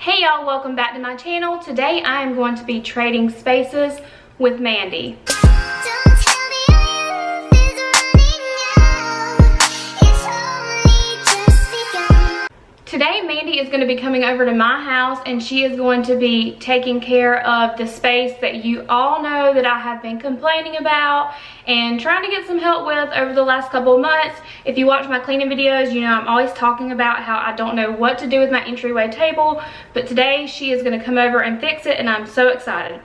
Hey y'all, welcome back to my channel. Today I am going to be trading spaces with Mandy. Today Mandy is going to be coming over to my house and she is going to be taking care of the space that you all know that I have been complaining about and trying to get some help with over the last couple of months. If you watch my cleaning videos, you know I'm always talking about how I don't know what to do with my entryway table, but today she is going to come over and fix it and I'm so excited.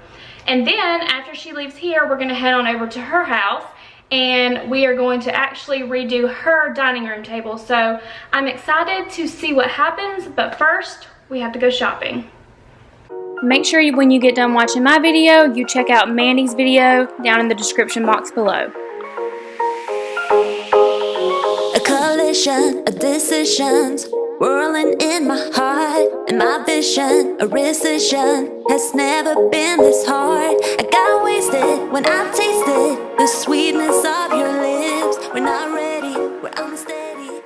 And then after she leaves here, we're going to head on over to her house and we are going to actually redo her dining room table. So I'm excited to see what happens, but first we have to go shopping. Make sure when you get done watching my video, you check out Mandy's video down in the description box below. A coalition of decisions whirling in my heart, and my vision, a rescission, has never been this hard. I got wasted when I tasted the sweetness of your lips. We're not ready, we're unsteady.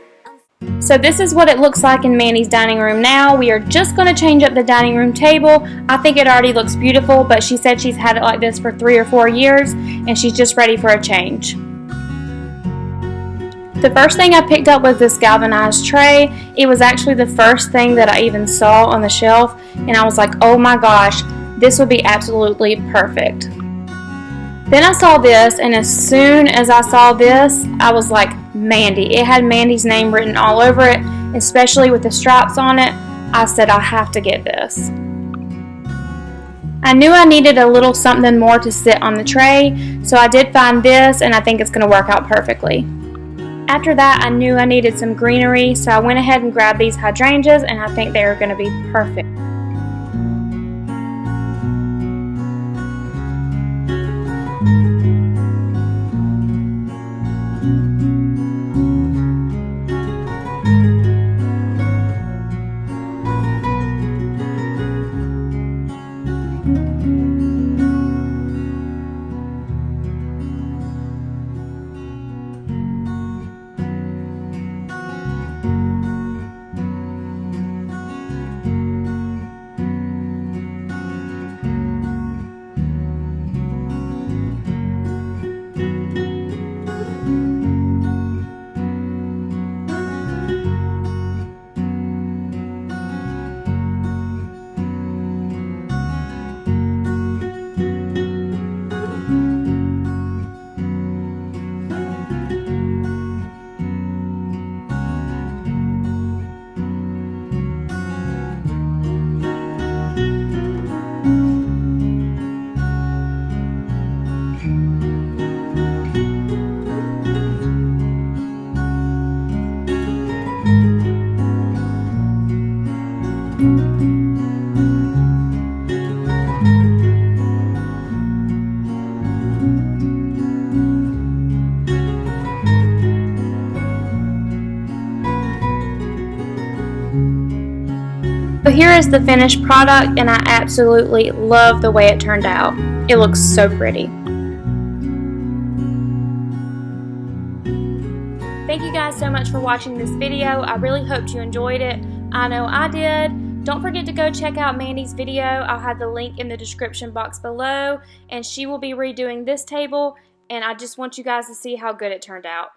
So this is what it looks like in Mandy's dining room now. We are just going to change up the dining room table. I think it already looks beautiful, but she said she's had it like this for 3 or 4 years and she's just ready for a change. The first thing I picked up was this galvanized tray. It was actually the first thing that I even saw on the shelf and I was like, oh my gosh, this would be absolutely perfect. Then I saw this, and as soon as I saw this, I was like, Mandy. It had Mandy's name written all over it, especially with the stripes on it. I said, I have to get this. I knew I needed a little something more to sit on the tray, so I did find this, and I think it's going to work out perfectly. After that, I knew I needed some greenery, so I went ahead and grabbed these hydrangeas, and I think they are going to be perfect. So here is the finished product and I absolutely love the way it turned out. It looks so pretty. Thank you guys so much for watching this video. I really hoped you enjoyed it. I know I did. Don't forget to go check out Mandy's video. I'll have the link in the description box below and she will be redoing this table and I just want you guys to see how good it turned out.